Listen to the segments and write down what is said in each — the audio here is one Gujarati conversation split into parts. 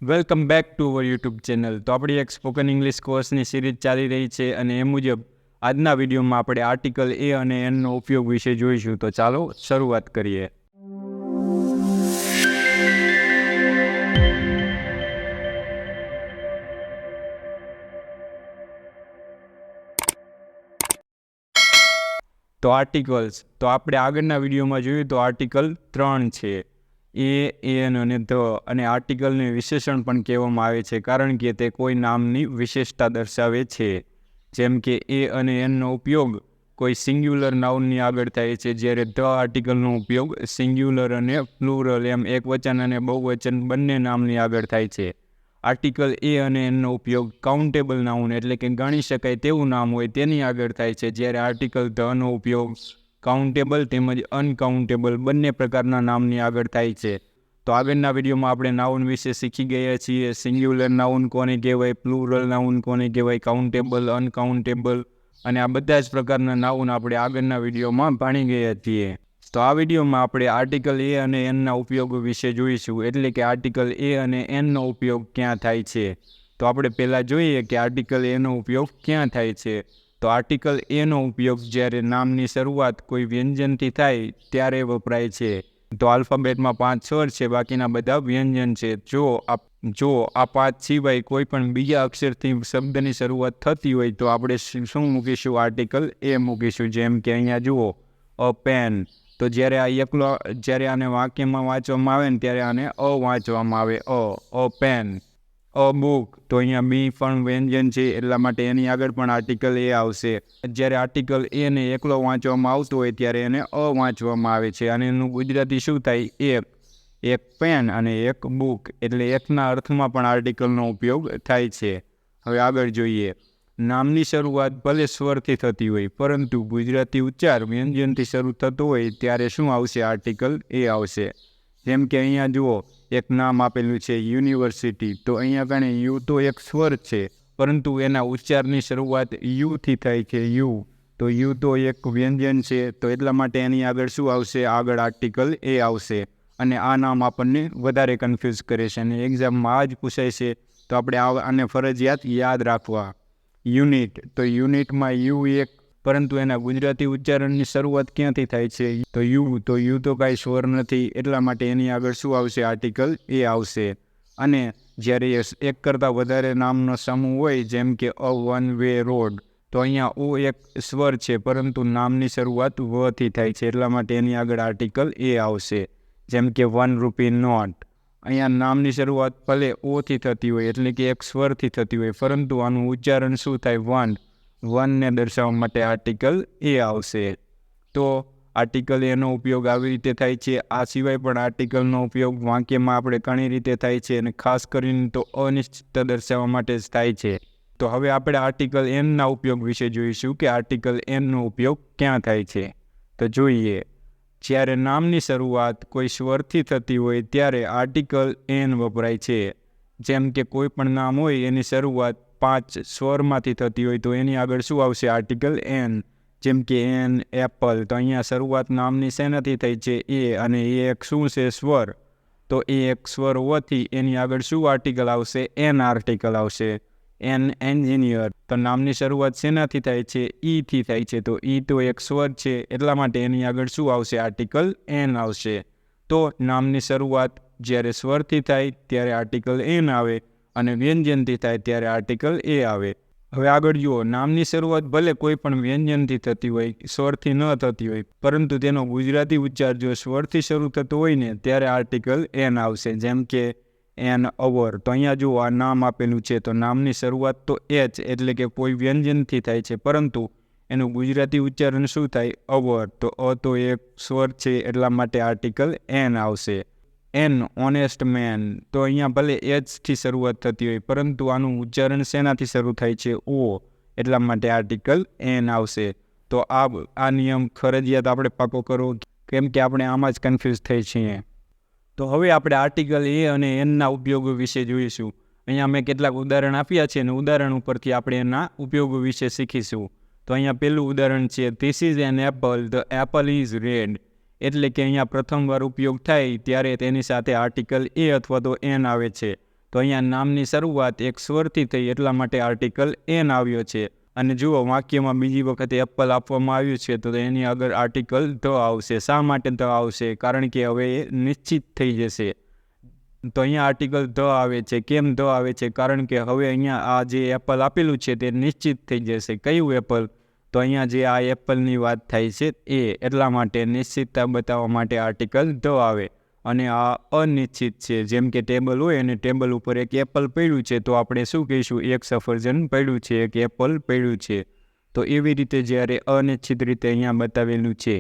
Welcome back to our YouTube channel. તો આપણી એક સ્પોકન ઇંગ્લિશ કોર્સની સિરીઝ ચાલી રહી છે અને એ મુજબ આજના વિડીયોમાં આપણે આર્ટિકલ એ અને એનનો ઉપયોગ વિશે જોઈશું. તો ચાલો શરૂઆત કરીએ. તો આર્ટિકલ્સ, તો આપણે આગળના વિડીયોમાં જોયું તો આર્ટિકલ 3 છે, એ, એન અને ધ. અને આર્ટિકલને વિશેષણ પણ કહેવામાં આવે છે કારણ કે તે કોઈ નામની વિશેષતા દર્શાવે છે. જેમ કે એ અને એનનો ઉપયોગ કોઈ સિંગ્યુલર નાઉનની આગળ થાય છે, જ્યારે ધ આર્ટિકલનો ઉપયોગ સિંગ્યુલર અને પ્લુરલ એમ એકવચન અને બહુવચન બંને નામની આગળ થાય છે. આર્ટિકલ એ અને એનનો ઉપયોગ કાઉન્ટેબલ નાઉન એટલે કે ગણી શકાય તેવું નામ હોય તેની આગળ થાય છે, જ્યારે આર્ટિકલ ધનો ઉપયોગ કાઉન્ટેબલ તેમજ અનકાઉન્ટેબલ બંને પ્રકારના નામની આગળ થાય છે. તો આગળના વિડીયોમાં આપણે નાઉન વિશે શીખી ગયા છીએ. સિંગ્યુલર નાઉન કોને કહેવાય, પ્લુરલ નાઉન કોને કહેવાય, કાઉન્ટેબલ, અનકાઉન્ટેબલ અને આ બધા જ પ્રકારના નાઉન આપણે આગળના વિડીયોમાં ભણી ગયા છીએ. તો આ વિડીયોમાં આપણે આર્ટિકલ એ અને એનના ઉપયોગ વિશે જોઈશું, એટલે કે આર્ટિકલ એ અને એનનો ઉપયોગ ક્યાં થાય છે. તો આપણે પહેલાં જોઈએ કે આર્ટિકલ એનો ઉપયોગ ક્યાં થાય છે. તો આર્ટિકલ એનો ઉપયોગ જ્યારે નામની શરૂઆત કોઈ વ્યંજનથી થાય ત્યારે વપરાય છે. તો આલ્ફાબેટમાં 5 સ્વર છે, બાકીના બધા વ્યંજન છે. જો આ 5 સિવાય કોઈ પણ બીજા અક્ષરથી શબ્દની શરૂઆત થતી હોય તો આપણે શું મૂકીશું? આર્ટિકલ એ મૂકીશું. જેમ કે અહીંયા જુઓ, અ પેન. તો જ્યારે આને વાક્યમાં વાંચવામાં આવે ને ત્યારે આને અ વાંચવામાં આવે, અ પેન. અ બુક, તો અહીંયા બી પણ વ્યંજન છે એટલા માટે એની આગળ પણ આર્ટિકલ એ આવશે. જ્યારે આર્ટિકલ એને એકલો વાંચવામાં આવતો હોય ત્યારે એને અ વાંચવામાં આવે છે અને એનું ગુજરાતી શું થાય? એક પેન અને એક બુક, એટલે એકના અર્થમાં પણ આર્ટિકલનો ઉપયોગ થાય છે. હવે આગળ જોઈએ. નામની શરૂઆત ભલે સ્વરથી થતી હોય પરંતુ ગુજરાતી ઉચ્ચાર વ્યંજનથી શરૂ થતો હોય ત્યારે શું આવશે? આર્ટિકલ એ આવશે. જેમ કે અહીંયા જુઓ, એક નામ આપેલું છે યુનિવર્સિટી. તો અહીંયા કણે યુ તો એક સ્વર છે પરંતુ એના ઉચ્ચારની શરૂઆત યુથી થાય છે, યુ. તો યુ તો એક વ્યંજન છે, તો એટલા માટે એની આગળ શું આવશે? આગળ આર્ટિકલ એ આવશે. અને આ નામ આપણને વધારે કન્ફ્યુઝ કરે છે અને એક્ઝામમાં આ જ પૂછાય છે, તો આપણે આને ફરજિયાત યાદ રાખવા. યુનિટ, તો યુનિટમાં યુ એક, પરંતુ એના ગુજરાતી ઉચ્ચારણની શરૂઆત ક્યાંથી થાય છે? તો યુ તો કાંઈ સ્વર નથી, એટલા માટે એની આગળ શું આવશે? આર્ટિકલ એ આવશે. અને જ્યારે એક કરતાં વધારે નામનો સમૂહ હોય, જેમ કે અ વન વે રોડ, તો અહીંયા ઓ એક સ્વર છે પરંતુ નામની શરૂઆત વથી થાય છે, એટલા માટે એની આગળ આર્ટિકલ એ આવશે. જેમ કે 1 રૂપી નોટ. અહીંયા નામની શરૂઆત ભલે ઓથી થતી હોય એટલે કે એક સ્વરથી થતી હોય, પરંતુ આનું ઉચ્ચારણ શું થાય? વનને દર્શાવવા માટે આર્ટિકલ એ આવશે. તો આર્ટિકલ એનો ઉપયોગ આવી રીતે થાય છે. આ સિવાય પણ આર્ટિકલનો ઉપયોગ વાક્યમાં આપણે ઘણી રીતે થાય છે અને ખાસ કરીને તો અનિશ્ચિતતા દર્શાવવા માટે જ થાય છે. તો હવે આપણે આર્ટિકલ એનના ઉપયોગ વિશે જોઈશું કે આર્ટિકલ એનનો ઉપયોગ ક્યાં થાય છે. તો જોઈએ. જ્યારે નામની શરૂઆત કોઈ સ્વરથી થતી હોય ત્યારે આર્ટિકલ એન વપરાય છે. જેમ કે કોઈ પણ નામ હોય એની શરૂઆત 5 સ્વરમાંથી થતી હોય તો એની આગળ શું આવશે? Article N. જેમ કે એન, એપલ. તો અહીંયા શરૂઆત નામની શેનાથી થઈ છે? એ, અને એ એક શું છે? સ્વર. તો એ એક સ્વર હોવાથી એની આગળ શું આર્ટિકલ આવશે? એન આર્ટિકલ આવશે. N engineer. તો નામની શરૂઆત શેનાથી થાય છે? ઈથી થાય છે, તો ઈ તો એક સ્વર છે એટલા માટે એની આગળ શું આવશે? આર્ટિકલ એન આવશે. તો નામની શરૂઆત જ્યારે સ્વરથી થાય ત્યારે આર્ટિકલ એન આવે અને વ્યંજનથી થાય ત્યારે આર્ટિકલ એ આવે. હવે આગળ જુઓ. નામની શરૂઆત ભલે કોઈ પણ વ્યંજનથી થતી હોય, સ્વરથી ન થતી હોય, પરંતુ તેનો ગુજરાતી ઉચ્ચાર જો સ્વરથી શરૂ થતો હોય ને ત્યારે આર્ટિકલ એન આવશે. જેમ કે એન અવર. તો અહીંયા જુઓ, આ નામ આપેલું છે તો નામની શરૂઆત તો એચ એટલે કે કોઈ વ્યંજનથી થાય છે, પરંતુ એનું ગુજરાતી ઉચ્ચારણ શું થાય? અવર. તો અ તો એક સ્વર છે એટલા માટે આર્ટિકલ એન આવશે. An honest man. તો અહીંયા ભલે એચથી શરૂઆત થતી હોય પરંતુ આનું ઉચ્ચારણ શેનાથી શરૂ થાય છે? ઓ, એટલા માટે આર્ટિકલ એન આવશે. તો આ નિયમ ફરજિયાત આપણે પાકો કરવો, કેમ કે આપણે આમાં જ કન્ફ્યુઝ થઈ છીએ. તો હવે આપણે આર્ટિકલ એ અને એનના ઉપયોગો વિશે જોઈશું. અહીંયા મેં કેટલાક ઉદાહરણ આપ્યા છે અને ઉદાહરણ ઉપરથી આપણે એના ઉપયોગો વિશે શીખીશું. તો અહીંયા પહેલું ઉદાહરણ છે, this is an apple, the Apple is red. એટલે કે અહીંયા પ્રથમવાર ઉપયોગ થાય ત્યારે તેની સાથે આર્ટિકલ એ અથવા તો એન આવે છે. તો અહીંયા નામની શરૂઆત એક સ્વરથી થઈ એટલા માટે આર્ટિકલ એન આવ્યો છે. અને જુઓ વાક્યમાં બીજી વખતે એપલ આપવામાં આવ્યું છે તો એની આગળ આર્ટિકલ ધ આવશે. શા માટે ધ આવશે? કારણ કે હવે એ નિશ્ચિત થઈ જશે. તો અહીંયા આર્ટિકલ ધ આવે છે. કેમ ધ આવે છે? કારણ કે હવે અહીંયા આ જે એપલ આપેલું છે તે નિશ્ચિત થઈ જશે. કયું એપલ? તો અહીંયા જે આ એપલની વાત થાય છે એ, એટલા માટે નિશ્ચિતતા બતાવવા માટે આર્ટિકલ ધ આવે. અને આ અનિશ્ચિત છે. જેમ કે ટેબલ હોય અને ટેબલ ઉપર એક એપલ પડ્યું છે તો આપણે શું કહીશું? એક સફરજન પડ્યું છે, એક એપલ પડ્યું છે. તો એવી રીતે જ્યારે અનિશ્ચિત રીતે અહીંયા બતાવેલું છે.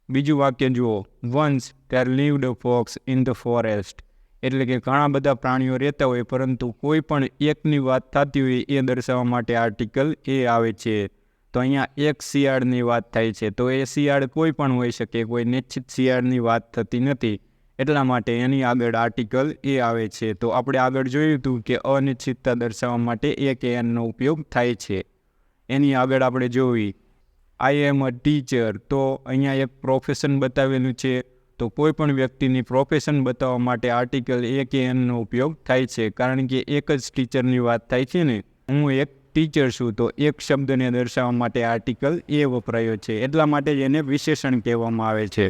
બીજું વાક્ય જુઓ, once there lived a fox in the forest. એટલે કે ઘણા બધા પ્રાણીઓ રહેતા હોય પરંતુ કોઈ પણ એકની વાત થતી હોય એ દર્શાવવા માટે આર્ટિકલ એ આવે છે. તો અહીંયા એક શિયાળની વાત થાય છે તો એ શિયાળ કોઈ પણ હોઈ શકે, કોઈ નિશ્ચિત શિયાળની વાત થતી નથી. એટલા માટે એની આગળ આર્ટિકલ એ આવે છે. તો આપણે આગળ જોયું હતું કે અનિશ્ચિતતા દર્શાવવા માટે એક એનનો ઉપયોગ થાય છે. એની આગળ આપણે જોઈ આઈ એમ અ ટીચર. તો અહીંયા એક પ્રોફેશન બતાવેલું છે. તો કોઈ પણ વ્યક્તિની પ્રોફેશન બતાવવા માટે આર્ટિકલ એ કે એનનો ઉપયોગ થાય છે. કારણ કે એક જ ટીચરની વાત થાય છે ને, હું એક ટીચર છું તો એક શબ્દને દર્શાવવા માટે આર્ટિકલ એ વપરાયો છે. એટલા માટે જ એને વિશેષણ કહેવામાં આવે છે.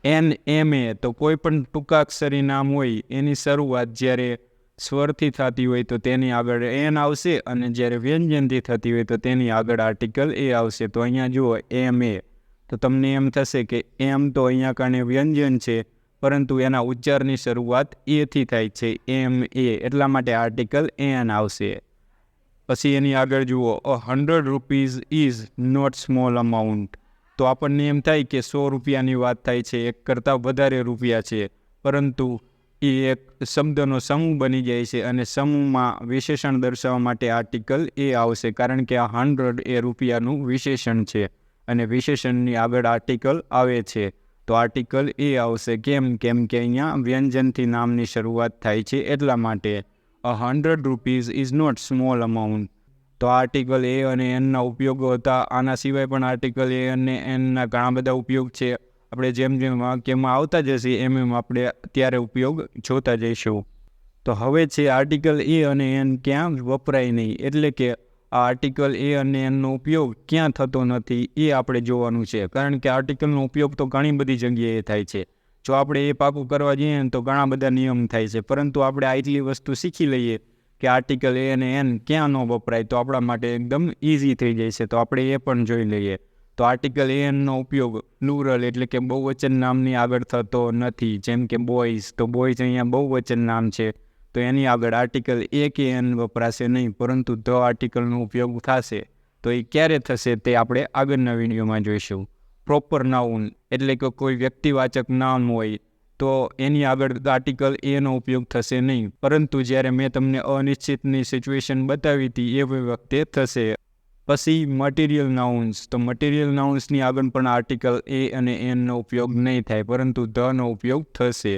NMA તો કોઈ પણ ટૂંકાક્ષરી નામ હોય એની શરૂઆત જ્યારે સ્વરથી થતી હોય તો તેની આગળ એન આવશે અને જ્યારે વ્યંજનથી થતી હોય તો તેની આગળ આર્ટિકલ એ આવશે. તો અહીંયા જુઓ MA તો તમને એમ થશે કે એમ તો અહીંયા કારણે વ્યંજન છે પરંતુ એના ઉચ્ચારની શરૂઆત એથી થાય છે, MA, એટલા માટે આર્ટિકલ એન આવશે. પછી એની આગળ જુઓ, ₹100 ઇઝ નોટ સ્મોલ અમાઉન્ટ. તો આપણને એમ થાય કે 100 રૂપિયાની વાત થાય છે, એક કરતાં વધારે રૂપિયા છે, પરંતુ એ એક શબ્દનો સમૂહ બની જાય છે અને સમૂહમાં વિશેષણ દર્શાવવા માટે આર્ટિકલ એ આવશે. કારણ કે આ 100 એ રૂપિયાનું વિશેષણ છે અને વિશેષણની આગળ આર્ટિકલ આવે છે તો આર્ટિકલ એ આવશે. કેમ કે અહીંયા વ્યંજનથી નામની શરૂઆત થાય છે એટલા માટે. ₹100 ઇઝ નોટ સ્મોલ અમાઉન્ટ. તો આર્ટિકલ એ અને એનના ઉપયોગો હતા. આના સિવાય પણ આર્ટિકલ એ અને એનના ઘણા બધા ઉપયોગ છે. આપણે જેમ જેમ વાક્યમાં આવતા જશે એમ આપણે ત્યારે ઉપયોગ જોતા જઈશું. તો હવે છે આર્ટિકલ એ અને એન ક્યાં વપરાય નહીં, એટલે કે આ આર્ટિકલ એ અને એનનો ઉપયોગ ક્યાં થતો નથી એ આપણે જોવાનું છે. કારણ કે આર્ટિકલનો ઉપયોગ તો ઘણી બધી જગ્યાએ થાય છે. જો આપણે એ પાકું કરવા જઈએ તો ઘણા બધા નિયમ થાય છે, પરંતુ આપણે આટલી વસ્તુ શીખી લઈએ કે આર્ટિકલ એ અને એન ક્યાં ન વપરાય તો આપણા માટે એકદમ ઇઝી થઈ જાય છે. તો આપણે એ પણ જોઈ લઈએ. તો આર્ટિકલ એનનો ઉપયોગ પ્લુરલ એટલે કે બહુવચન નામની આગળ થતો નથી. જેમ કે બોયઝ, તો બોયઝ અહીંયા બહુવચન નામ છે તો એની આગળ આર્ટિકલ એ કે એન વપરાશે નહીં, પરંતુ ધ આર્ટિકલનો ઉપયોગ થશે. તો એ ક્યારે થશે તે આપણે આગળના વિડીયોમાં જોઈશું. પ્રોપર નાઉન એટલે કે કોઈ વ્યક્તિવાચક નામ હોય તો એની આગળ આર્ટિકલ એનો ઉપયોગ થશે નહીં, પરંતુ જ્યારે મેં તમને અનિશ્ચિતની સિચ્યુએશન બતાવી હતી એ વખતે થશે. પછી મટીરિયલ નાઉન્સ, તો મટીરિયલ નાઉન્સની આગળ પણ આર્ટિકલ એ અને એનનો ઉપયોગ નહીં થાય, પરંતુ ધનો ઉપયોગ થશે.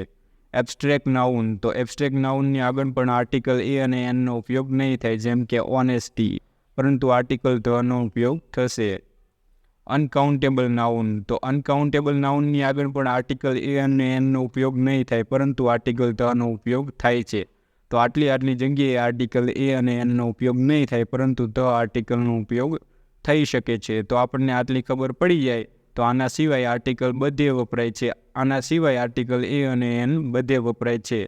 એબ્સ્ટ્રેક્ટ નાઉન, તો એબ્સ્ટ્રેક્ટ નાઉનની આગળ પણ આર્ટિકલ એ અને એનનો ઉપયોગ નહીં થાય, જેમ કે ઓનેસ્ટી, પરંતુ આર્ટિકલ ધનો ઉપયોગ થશે. અનકાઉન્ટેબલ નાઉન, તો અનકાઉન્ટેબલ નાઉનની આગળ પણ આર્ટિકલ એ અને એનનો ઉપયોગ નહીં થાય, પરંતુ આર્ટિકલ ધનો ઉપયોગ થાય છે. તો આટલી જગ્યાએ આર્ટિકલ એ અને એનનો ઉપયોગ નહીં થાય, પરંતુ ધ આર્ટિકલનો ઉપયોગ થઈ શકે છે. તો આપણને આટલી ખબર પડી જાય તો આના સિવાય આર્ટિકલ બધે વપરાય છે. આના સિવાય આર્ટિકલ એ અને એન બધે વપરાય છે.